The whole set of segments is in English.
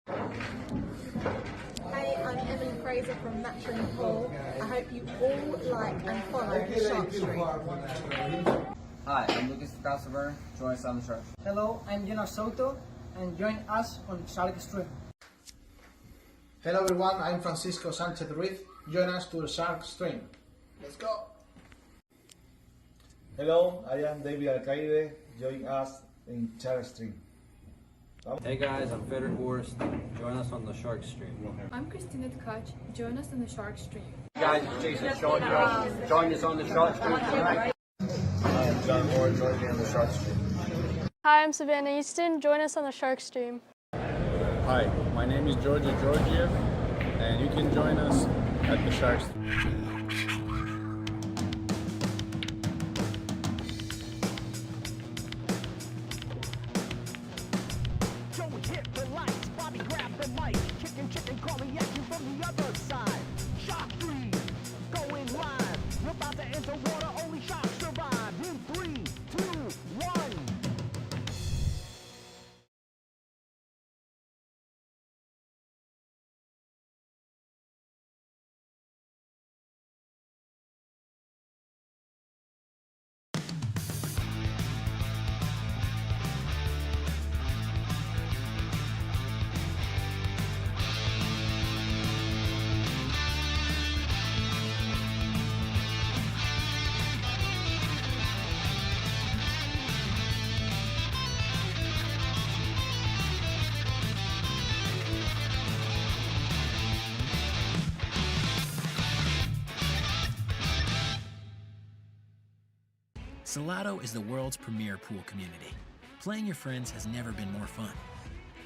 Hey, I'm Emily Fraser from McDermott Open. I hope you all like and follow the Sharkstream. Hi, I'm Lucas Casaver. Join us on the Shark. Hello, I'm Jonas Soto, and join us on Sharkstream. Hello everyone, I'm Francisco Sanchez Ruiz. Join us to the Sharkstream. Let's go! Hello, I am David Alcaide. Join us in Sharkstream. Hey guys, I'm Feder Horst. Join us on the Sharkstream. I'm Christina Tkach. Join us on the Sharkstream. Hey guys, it's Jason Shaw. Join us on the Sharkstream tonight. I am John Moore. Join me on the Sharkstream. Hi, I'm Savannah Easton. Join us on the Sharkstream. Hi, my name is Georgia Georgiev, and you can join us at the Sharkstream. Salotto is the world's premier pool community. Playing your friends has never been more fun.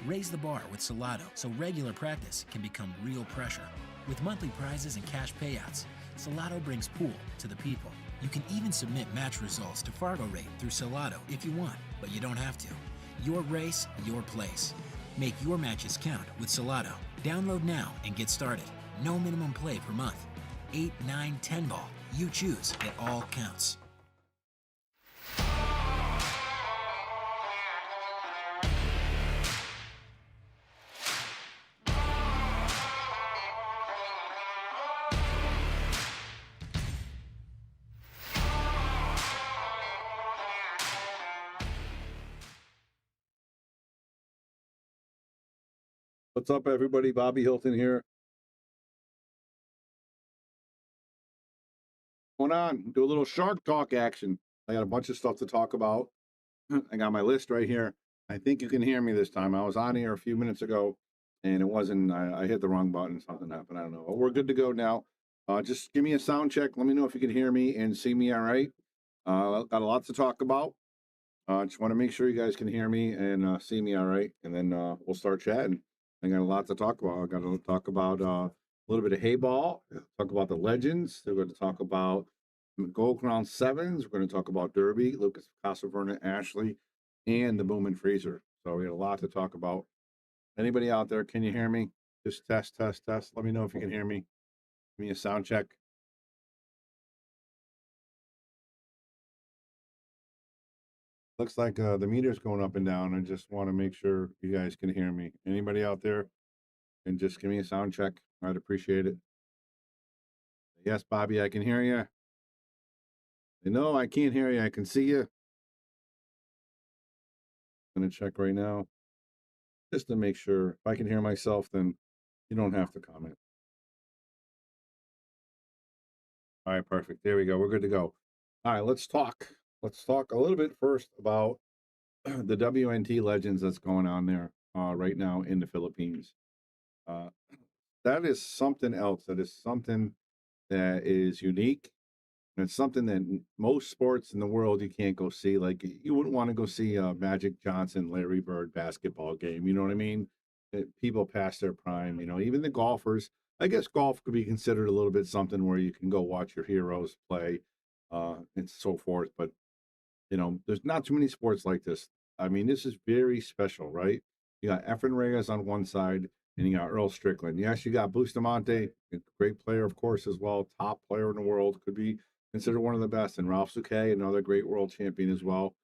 Raise the bar with Salotto so regular practice can become real pressure. With monthly prizes and cash payouts, Salotto brings pool to the people. You can even submit match results to Fargo Rate through Salotto if you want, but you don't have to. Your race, your place. Make your matches count with Salotto. Download now and get started. No minimum play per month. 8, 9, 10 ball. You choose. It all counts. What's up, everybody? Bobby Hilton here. Going on? Do a little Shark Talk action. I got a bunch of stuff to talk about. I got my list right here. I think you can hear me this time. I was on here a few minutes ago, and it wasn't. I hit the wrong button. Something happened. I don't know. But we're good to go now. Just give me a sound check. Let me know if you can hear me and see me all right. Got a lot to talk about. Just want to make sure you guys can hear me and see me all right, and then we'll start chatting. I got a lot to talk about. I got to talk about a little bit of hay ball, talk about the legends. We're going to talk about Gold Crown 7's. We're going to talk about Derby, Lucas Casaverna, Ashley, and the Boom and Freezer. So we got a lot to talk about. Anybody out there, can you hear me? Just test. Let me know if you can hear me. Give me a sound check. Looks like the meter's going up and down. I just want to make sure you guys can hear me. Anybody out there can just give me a sound check. I'd appreciate it. Yes, Bobby, I can hear you. No, I can't hear you. I can see you. I'm going to check right now just to make sure. If I can hear myself, then you don't have to comment. All right, perfect. There we go. We're good to go. All right, let's talk. Let's talk a little bit first about the WNT Legends that's going on there right now in the Philippines. That is something else. That is something that is unique. And it's something that most sports in the world you can't go see. Like, you wouldn't want to go see a Magic Johnson, Larry Bird basketball game. You know what I mean? People past their prime, you know, even the golfers. I guess golf could be considered a little bit something where you can go watch your heroes play and so forth. But you know, there's not too many sports like this. I mean, this is very special, right? You got Efren Reyes on one side, and you got Earl Strickland. Yes, you got Bustamante, a great player, of course, as well. Top player in the world, could be considered one of the best. And Ralph Souquet, another great world champion as well.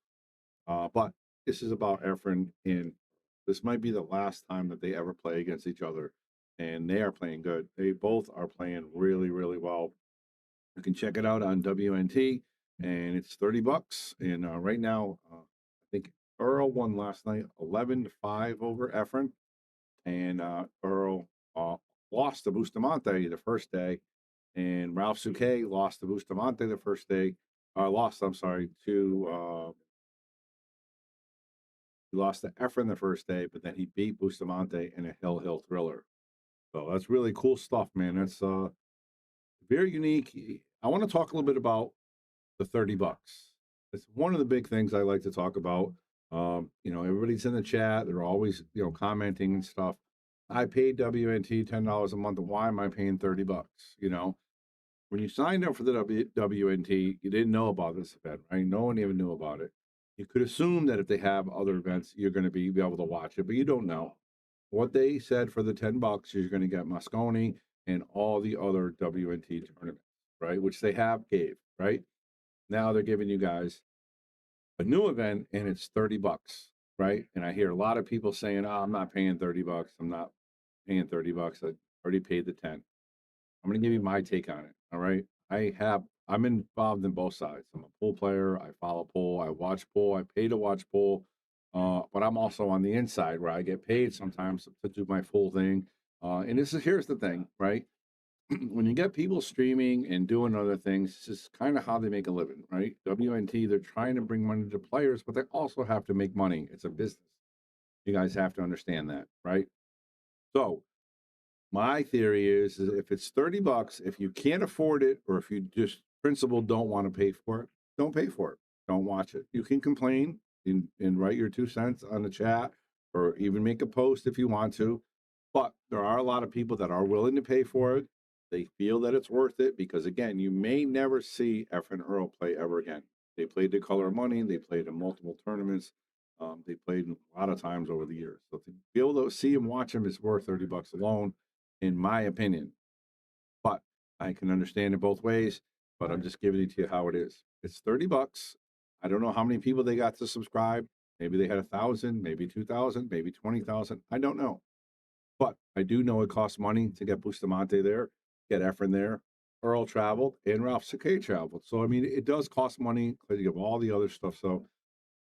But this is about Efren and This might be the last time that they ever play against each other, and they are playing good. They both are playing really, really well. You can check it out on WNT, and it's $30. And right now, I think Earl won last night 11-5 over Efren, and Earl lost to Bustamante the first day, and Ralph Souquet lost to Bustamante the first day. Lost, I'm sorry, to he lost to Efren the first day, but then he beat Bustamante in a Hill Thriller. So that's really cool stuff, man. That's very unique. I want to talk a little bit about the $30. It's one of the big things I like to talk about. Everybody's in the chat. They're always, commenting and stuff. I paid WNT $10 a month. Why am I paying $30? When you signed up for the WNT, you didn't know about this event, right? No one even knew about it. You could assume that if they have other events, you're going to be able to watch it, but you don't know. What they said for the $10, you're going to get Mosconi and all the other WNT tournaments, right? Which they gave, right? Now they're giving you guys a new event, and it's $30, right? And I hear a lot of people saying, "Oh, I'm not paying $30. I'm not paying $30. I already paid the 10." I'm going to give you my take on it. All right. I'm involved in both sides. I'm a pool player. I follow pool. I watch pool. I pay to watch pool. But I'm also on the inside where I get paid sometimes to do my full thing. And here's the thing, right? When you get people streaming and doing other things, this is kind of how they make a living, right? WNT, they're trying to bring money to players, but they also have to make money. It's a business. You guys have to understand that, right? So my theory is if it's $30, if you can't afford it, or if you just principle don't want to pay for it, don't pay for it. Don't watch it. You can complain and write your 2 cents on the chat, or even make a post if you want to. But there are a lot of people that are willing to pay for it. They feel that it's worth it because, again, you may never see Efren Earl play ever again. They played the Color of Money. They played in multiple tournaments. They played a lot of times over the years. So to be able to see him, watch him is worth $30 alone, in my opinion. But I can understand it both ways, but I'm just giving it to you how it is. It's $30. I don't know how many people they got to subscribe. Maybe they had 1,000, maybe 2,000, maybe 20,000. I don't know. But I do know it costs money to get Bustamante there, get Efren there. Earl traveled, and Ralph Souquet traveled. So, I mean, it does cost money because you have all the other stuff. So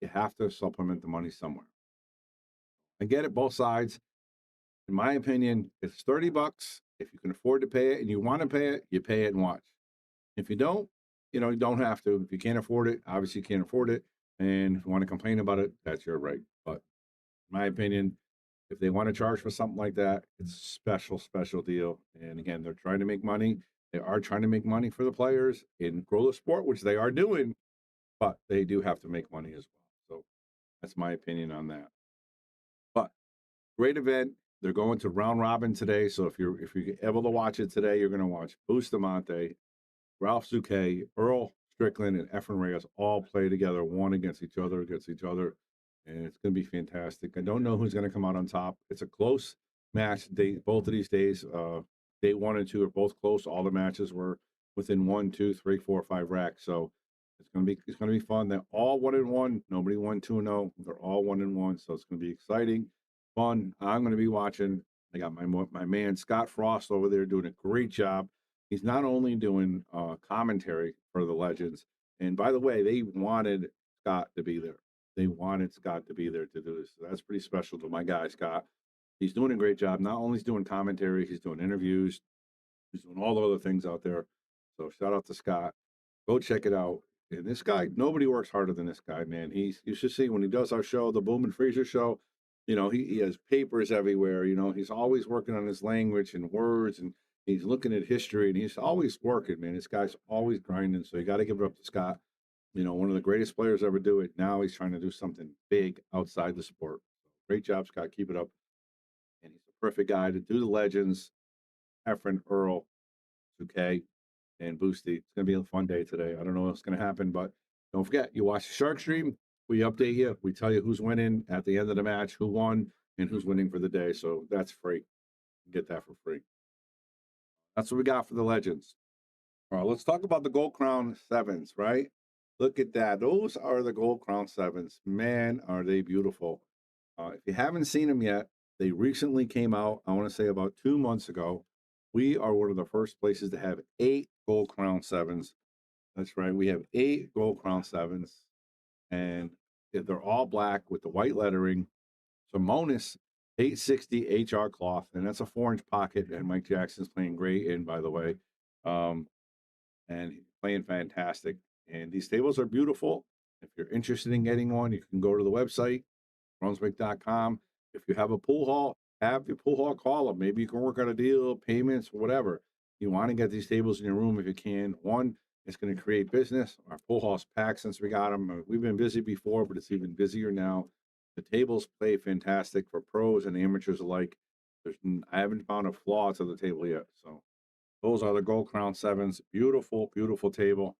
you have to supplement the money somewhere. I get it, both sides. In my opinion, it's $30. If you can afford to pay it and you want to pay it, you pay it and watch. If you don't, you don't have to. If you can't afford it, obviously you can't afford it. And if you want to complain about it, that's your right. But in my opinion, if they want to charge for something like that, it's a special deal. And again, they're trying to make money. They are trying to make money for the players and grow the sport, which they are doing, but they do have to make money as well. So that's my opinion on that. But great event. They're going to round robin today. So if you're able to watch it today, you're going to watch Bustamante, Ralph Souquet, Earl Strickland, and Efren Reyes all play together, one against each other, and it's going to be fantastic. I don't know who's going to come out on top. It's a close match. Both of these days, day 1 and 2 are both close. All the matches were within 1, 2, 3, 4, 5 racks. So it's going to be fun. They're all 1-1. Nobody won 2-0. They're all 1-1. So it's going to be exciting, fun. I'm going to be watching. I got my man Scott Frost over there doing a great job. He's not only doing commentary for the Legends, and by the way, they wanted Scott to be there. They wanted Scott to be there to do this. So that's pretty special to my guy, Scott. He's doing a great job. Not only is doing commentary, he's doing interviews. He's doing all the other things out there. So shout out to Scott. Go check it out. And this guy, nobody works harder than this guy, man. You should see when he does our show, the Boom and Freezer show, he has papers everywhere. He's always working on his language and words, and he's looking at history, and he's always working, man. This guy's always grinding. So you got to give it up to Scott. One of the greatest players ever do it. Now he's trying to do something big outside the sport. Great job, Scott. Keep it up. And he's a perfect guy to do the Legends. Efren, Earl, Souquet, and Boosty. It's going to be a fun day today. I don't know what's going to happen, but don't forget, you watch the Shark Stream. We update you. We tell you who's winning at the end of the match, who won, and who's winning for the day. So that's free. You get that for free. That's what we got for the Legends. All right, let's talk about the Gold Crown 7's, right? Look at that. Those are the Gold Crown 7's. Man, are they beautiful. If you haven't seen them yet, they recently came out, I want to say about 2 months ago. We are one of the first places to have 8 Gold Crown 7s. That's right, we have 8 Gold Crown 7s, and they're all black with the white lettering. Simonis 860 HR cloth, and that's a 4-inch pocket, and Mike Jackson's playing great in, by the way, and he's playing fantastic. And these tables are beautiful. If you're interested in getting one, you can go to the website, brunswick.com. If you have a pool hall, have your pool hall call them. Maybe you can work out a deal, payments, whatever. You want to get these tables in your room if you can. One, it's going to create business. Our pool hall's packed since we got them. We've been busy before, but it's even busier now. The tables play fantastic for pros and amateurs alike. I haven't found a flaw to the table yet. So those are the Gold Crown 7s. Beautiful, beautiful table.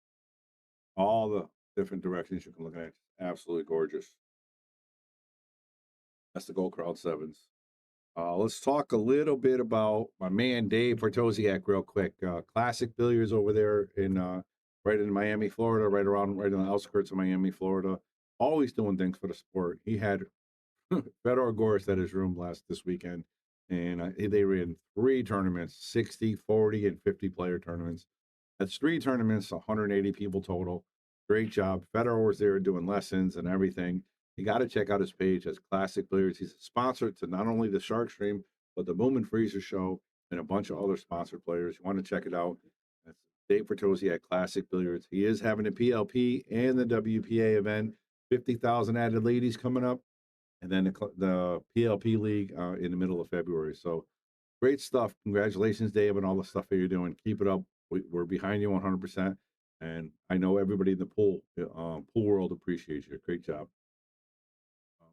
All the different directions you can look at. Absolutely gorgeous. That's the Gold Crown 7s. Let's talk a little bit about my man Dave Bartosiak real quick. Classic Billiards over there in right in Miami, Florida, right on the outskirts of Miami, Florida. Always doing things for the sport. He had Fedor Gorst at his room this weekend, and they ran 3 tournaments, 60, 40, and 50 player tournaments. That's 3 tournaments, 180 people total. Great job. Fedor was there doing lessons and everything. You got to check out his page as Classic Billiards. He's a sponsor to not only the Sharkstream, but the Boom and Freezer Show and a bunch of other sponsored players. You want to check it out. That's Dave Bartosiak at Classic Billiards. He is having a PLP and the WPA event. 50,000 added ladies coming up, and then the PLP League in the middle of February. So great stuff. Congratulations, Dave, on all the stuff that you're doing. Keep it up. We're behind you 100%. And I know everybody in the pool world appreciates you. Great job.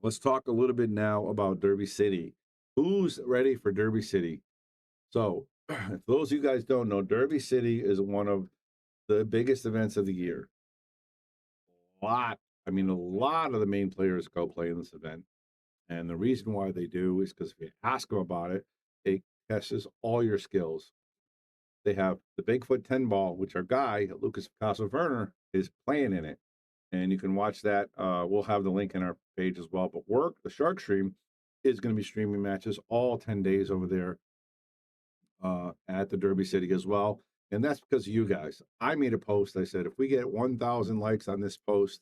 Let's talk a little bit now about Derby City. Who's ready for Derby City? So, if those of you guys don't know, Derby City is one of the biggest events of the year. A lot of the main players go play in this event. And the reason why they do is because if you ask them about it, it tests all your skills. They have the Bigfoot 10 ball, which our guy, Lucas Picasso-Werner, is playing in it. And you can watch that. We'll have the link in our page as well. But the Sharkstream is going to be streaming matches all 10 days over there at the Derby City as well. And that's because of you guys. I made a post. I said, if we get 1,000 likes on this post,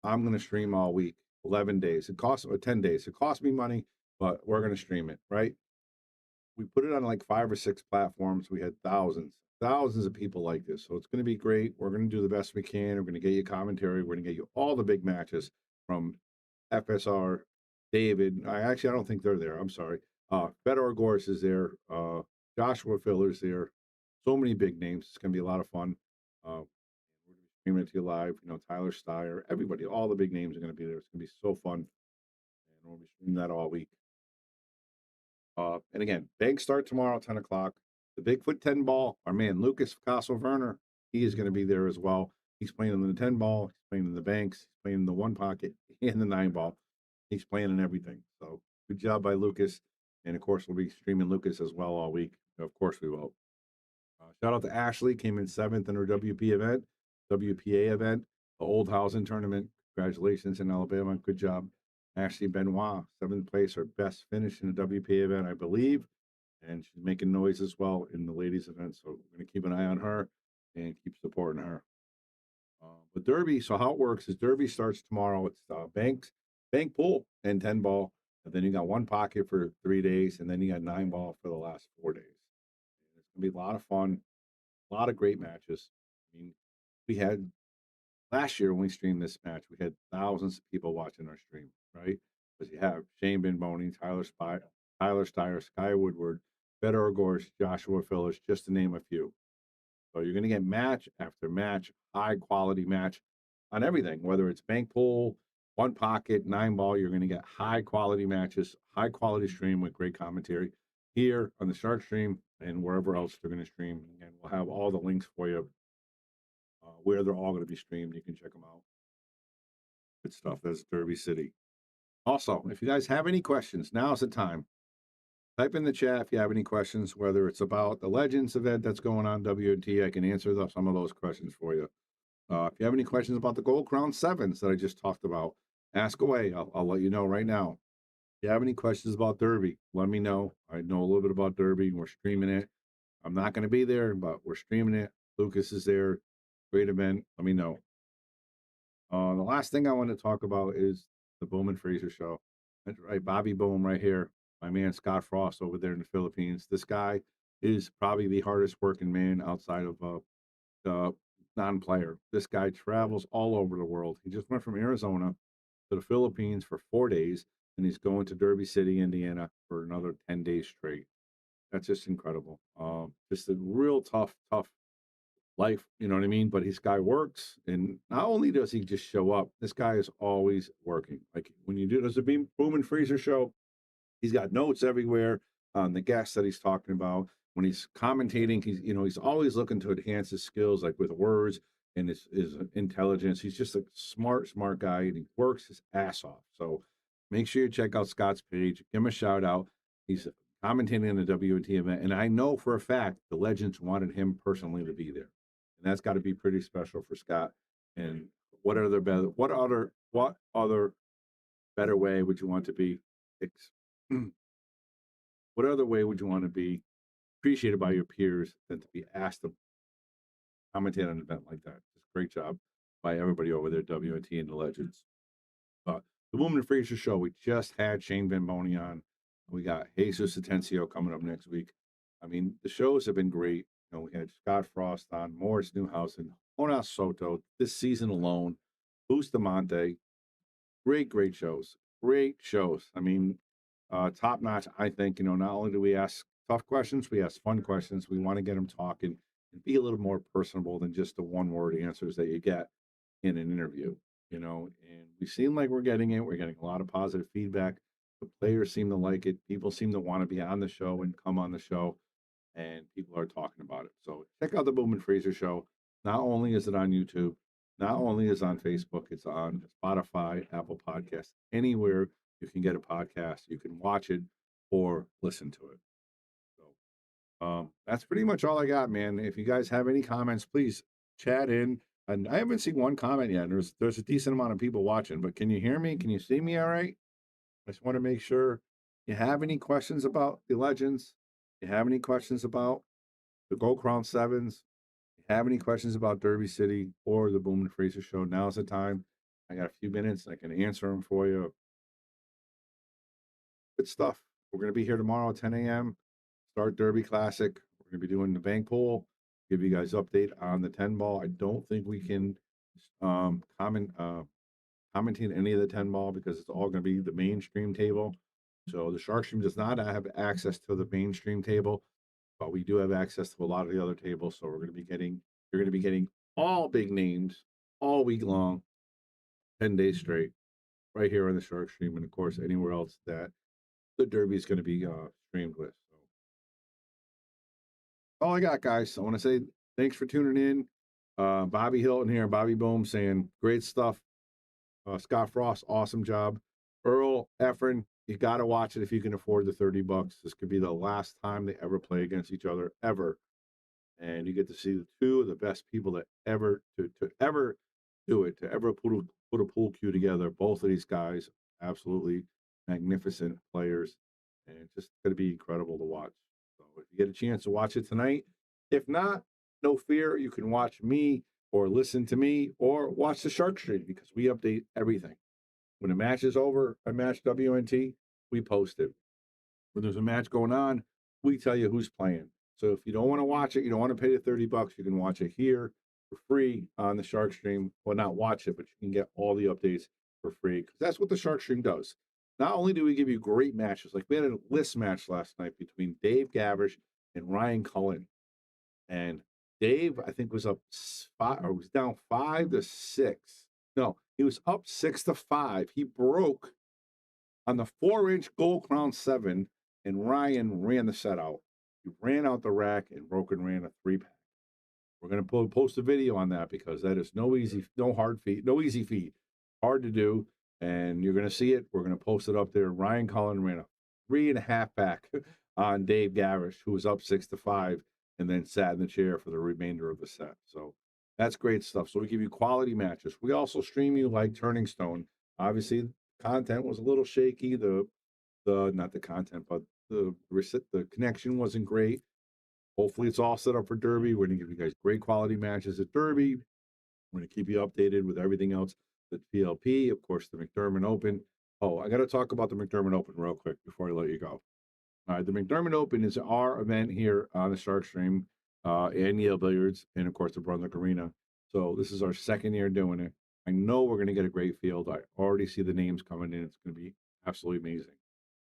I'm going to stream all week, 11 days. It costs 10 days. It costs me money, but we're going to stream it, right? We put it on like 5 or 6 platforms. We had thousands of people like this. So it's going to be great. We're going to do the best we can. We're going to get you commentary. We're going to get you all the big matches from FSR, David. I don't think they're there. I'm sorry. Fedor Gorst is there. Joshua Filler's there. So many big names. It's going to be a lot of fun. We're going to be streaming it to you live. Tyler Steyer, everybody, all the big names are going to be there. It's going to be so fun. And we'll be streaming that all week. And again, banks start tomorrow, 10 o'clock. The Bigfoot 10 ball, our man Lucas Picasso-Werner, he is going to be there as well. He's playing in the 10 ball, he's playing in the banks, he's playing in the 1 pocket and the 9 ball. He's playing in everything. So good job by Lucas. And of course, we'll be streaming Lucas as well all week. Of course we will. Shout out to Ashley, came in 7th in her WPA event, the Old Housing tournament. Congratulations in Alabama. Good job. Ashley Benoit, 7th place, her best finish in the WPA event, I believe. And she's making noise as well in the ladies event. So we're going to keep an eye on her and keep supporting her. But Derby, so how it works is Derby starts tomorrow. It's bank pool and 10 ball. And then you got 1 pocket for 3 days. And then you got 9 ball for the last 4 days. And it's going to be a lot of fun. A lot of great matches. I mean, we had last year when we streamed this match, we had thousands of people watching our stream, right? Because you have Shane Binboni, Tyler Steyer, Sky Woodward, Fedor Gorst, Joshua Phillips, just to name a few. So you're going to get match after match, high quality match on everything, whether it's bank pool, 1 pocket, 9 ball, you're going to get high quality matches, high quality stream with great commentary here on the Sharkstream and wherever else they're going to stream. And we'll have all the links for you where they're all going to be streamed. You can check them out. Good stuff. That's Derby City. Also, if you guys have any questions, now's the time. Type in the chat if you have any questions, whether it's about the Legends event that's going on WNT. I can answer some of those questions for you. If you have any questions about the Gold Crown 7s that I just talked about, ask away. I'll let you know right now. you have any questions about Derby, let me know. I know a little bit about Derby. We're streaming it. I'm not going to be there, but we're streaming it. Lucas is there. Great event. Let me know. The last thing I want to talk about is the Boom and Fraser show. That's right, Bobby Boom right here. My man Scott Frost over there in the Philippines. This guy is probably the hardest working man outside of the non-player. This guy travels all over the world. He just went from Arizona to the Philippines for 4 days, and he's going to Derby City, Indiana for another 10 days straight. That's just incredible. Just a real tough life, you know what I mean? But this guy works, and not only does he just show up, this guy is always working. Like when you do there's a Boom and Fraser show, he's got notes everywhere on the guests that he's talking about. When he's commentating, he's always looking to enhance his skills, like with words and his intelligence. He's just a smart guy, and he works his ass off. So make sure you check out Scott's page. Give him a shout out. He's commentating in the WNT event, and I know for a fact the Legends wanted him personally to be there, and that's got to be pretty special for Scott. And what other better way would you want to be? What other way would you want to be appreciated by your peers than to be asked to commentate on an event like that? Just great job by everybody over there, WNT and the Legends. The Boom and Fraser show, we just had Shane Van Boney on. We got Jesus Atencio coming up next week. I mean, the shows have been great. We had Scott Frost on, Morris Newhausen, Jonas Soto this season alone, Bustamante. Great shows. Great shows. I mean, top notch, I think. Not only do we ask tough questions, we ask fun questions. We want to get them talking and be a little more personable than just the one-word answers that you get in an interview, and we seem like we're getting it. We're getting a lot of positive feedback. The players seem to like it. People seem to want to be on the show and come on the show, and people are talking about it. So check out the Boom and Fraser show. Not only is it on YouTube, not only is it on Facebook, it's on Spotify, Apple Podcasts, anywhere you can get a podcast. You can watch it or listen to it. So that's pretty much all I got, man. If you guys have any comments, please chat in. And I haven't seen one comment yet. There's a decent amount of people watching, but can you hear me? Can you see me all right? I just want to make sure you have any questions about the Legends. You have any questions about the Gold Crown 7's? You have any questions about Derby City or the Boom and Fraser show? Now's the time. I got a few minutes. I can answer them for you. Good stuff. We're going to be here tomorrow at 10 a.m. Start Derby Classic. We're going to be doing the bank pool. Give you guys update on the 10 ball. I don't think we can commentate any of the 10 ball because it's all going to be the mainstream table. So the Sharkstream does not have access to the mainstream table, but we do have access to a lot of the other tables. So you're going to be getting all big names all week long, 10 days straight, right here on the Sharkstream, and of course anywhere else that the Derby is going to be streamed with. So all I got, guys. I want to say thanks for tuning in. Bobby Hilton here, Bobby Boom saying great stuff. Scott Frost, awesome job. Earl Efren, you got to watch it if you can afford the $30. This could be the last time they ever play against each other ever, and you get to see the two of the best people that ever to ever do it, to ever put a pool cue together. Both of these guys, absolutely magnificent players, and it's just going to be incredible to watch. So if you get a chance to watch it tonight, if not, no fear, you can watch me or listen to me or watch the Sharkstream because we update everything. When a match is over, a match WNT, we post it. When there's a match going on, we tell you who's playing. So if you don't want to watch it, you don't want to pay the $30, you can watch it here for free on the Sharkstream. Well, not watch it, but you can get all the updates for free because that's what the Sharkstream does. Not only do we give you great matches, like we had a list match last night between Dave Gavish and Ryan Cullen. And Dave, I think, was up was down 5-6. No, he was up 6-5. He broke on the 4-inch Gold Crown 7, and Ryan ran the set out. He ran out the rack and broke and ran a 3-pack. We're going to post a video on that because that is no easy feat. Hard to do. And you're going to see it. We're going to post it up there. Ryan Cullen ran a 3.5-pack on Dave Gavish, who was up 6-5, and then sat in the chair for the remainder of the set. So that's great stuff. So we give you quality matches. We also stream you like Turning Stone. Obviously, content was a little shaky. The not the content, but the connection wasn't great. Hopefully it's all set up for Derby. We're going to give you guys great quality matches at Derby. We're going to keep you updated with everything else. The PLP, of course, the McDermott Open. Oh, I got to talk about the McDermott Open real quick before I let you go. All right, the McDermott Open is our event here on the Sharkstream and Yale Billiards, and of course the Brunswick Arena. So this is our second year doing it. I know we're going to get a great field. I already see the names coming in. It's going to be absolutely amazing.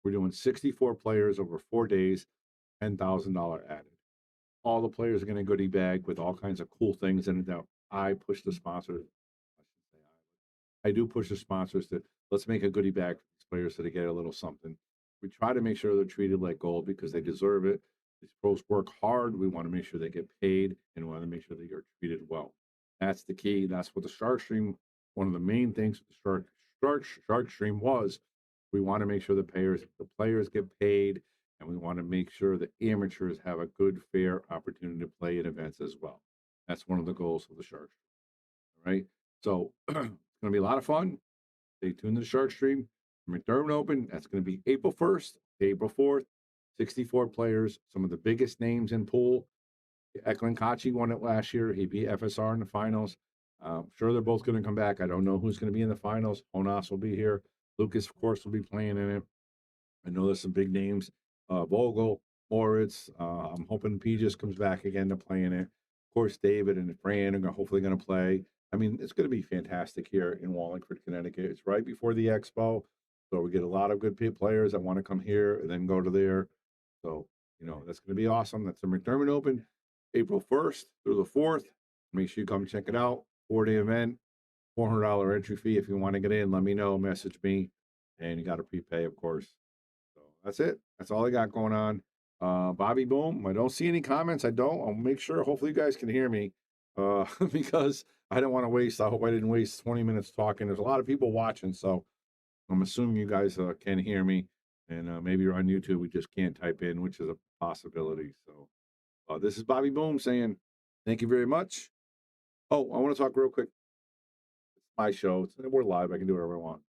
We're doing 64 players over 4 days, $10,000 added. All the players are going to goodie bag with all kinds of cool things in it. Now, I push the sponsors. I do push the sponsors to let's make a goodie bag for these players so they get a little something. We try to make sure they're treated like gold because they deserve it. These pros work hard. We want to make sure they get paid, and we want to make sure they are treated well. That's the key. That's what the Sharkstream, one of the main things with the Sharkstream was. We want to make sure the players get paid, and we want to make sure the amateurs have a good, fair opportunity to play in events as well. That's one of the goals of the Sharkstream. All right. So it's going to be a lot of fun. Stay tuned to the Sharkstream. McDermott Open, that's going to be April 1st, April 4th, 64 players, some of the biggest names in pool. Eklund Kachi won it last year. He beat FSR in the finals. I'm sure they're both going to come back. I don't know who's going to be in the finals. Jonas will be here. Lucas, of course, will be playing in it. I know there's some big names. Vogel, Moritz. I'm hoping P just comes back again to play in it. Of course, David and Fran are hopefully going to play. I mean, it's going to be fantastic here in Wallingford, Connecticut. It's right before the expo. So we get a lot of good players that want to come here and then go to there. So, that's going to be awesome. That's the McDermott Open, April 1st through the 4th. Make sure you come check it out. 4-day event, $400 entry fee. If you want to get in, let me know, message me. And you got to prepay, of course. So that's it. That's all I got going on. Bobby Boom, I don't see any comments. I'll make sure. Hopefully you guys can hear me because I don't want to waste. I hope I didn't waste 20 minutes talking. There's a lot of people watching, so I'm assuming you guys can hear me, and maybe you're on YouTube. We just can't type in, which is a possibility. So this is Bobby Boom saying thank you very much. Oh, I want to talk real quick. It's my show. We're live. I can do whatever I want.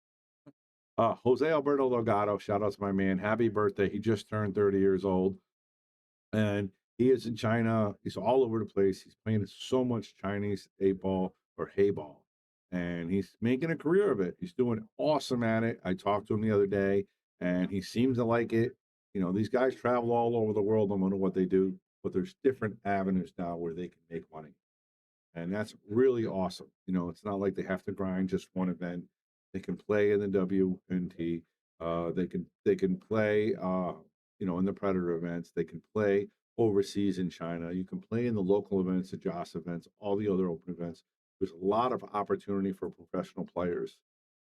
Jose Alberto Delgado, shout out to my man. Happy birthday. He just turned 30 years old, and he is in China. He's all over the place. He's playing so much Chinese 8-ball or hay ball. And he's making a career of it. He's doing awesome at it. I talked to him the other day, and he seems to like it. These guys travel all over the world no matter what they do, but there's different avenues now where they can make money. And that's really awesome. It's not like they have to grind just one event. They can play in the WNT. They can play, in the Predator events. They can play overseas in China. You can play in the local events, the JOS events, all the other open events. There's a lot of opportunity for professional players,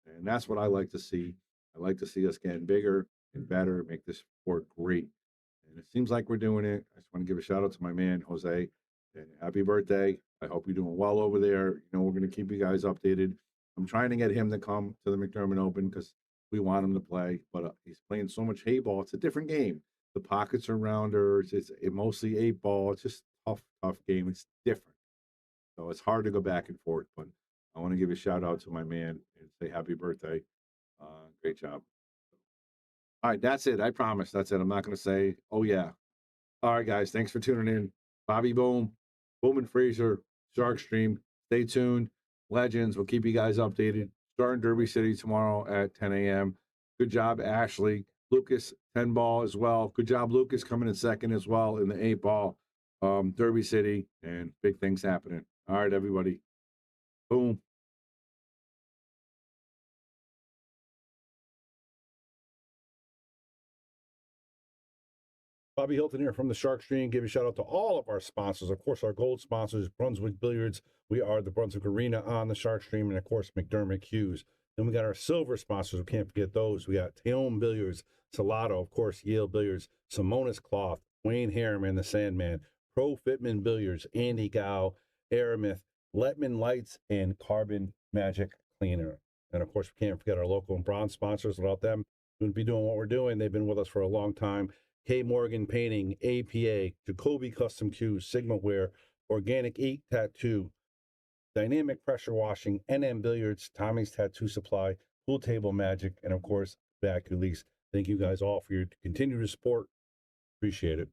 and that's what I like to see. I like to see us getting bigger and better, make this sport great. And it seems like we're doing it. I just want to give a shout out to my man, Jose, and happy birthday. I hope you're doing well over there. We're going to keep you guys updated. I'm trying to get him to come to the McDermott Open because we want him to play, but he's playing so much hay ball. It's a different game. The pockets are rounder. It's mostly 8-ball. It's just tough game. It's different. So it's hard to go back and forth, but I want to give a shout out to my man and say happy birthday. Great job. All right, that's it. I promise. That's it. I'm not going to say, oh, yeah. All right, guys. Thanks for tuning in. Bobby Boom, Boom and Fraser, Sharkstream. Stay tuned. Legends. We'll keep you guys updated. Starting Derby City tomorrow at 10 a.m. Good job, Ashley. Lucas, 10-ball as well. Good job, Lucas, coming in second as well in the 8-ball. Derby City, and big things happening. All right, everybody. Boom. Bobby Hilton here from the Sharkstream. Give a shout out to all of our sponsors. Of course, our gold sponsors, Brunswick Billiards. We are the Brunswick Arena on the Sharkstream, and of course, McDermott Cues. Then we got our silver sponsors. We can't forget those. We got Taom Billiards, Salotto, of course, Yale Billiards, Simonis Cloth, Wayne Harriman, the Sandman, Pro Fitment Billiards, Andy Gow, Aramith, Letman Lights, and Carbon Magic Cleaner. And of course, we can't forget our local and bronze sponsors. Without them, we wouldn't be doing what we're doing. They've been with us for a long time. K. Morgan Painting, APA, Jacoby Custom Cues, Sigma Wear, Organic Ink Tattoo, Dynamic Pressure Washing, NM Billiards, Tommy's Tattoo Supply, Pool Table Magic, and of course, Back Release. Thank you guys all for your continued support. Appreciate it.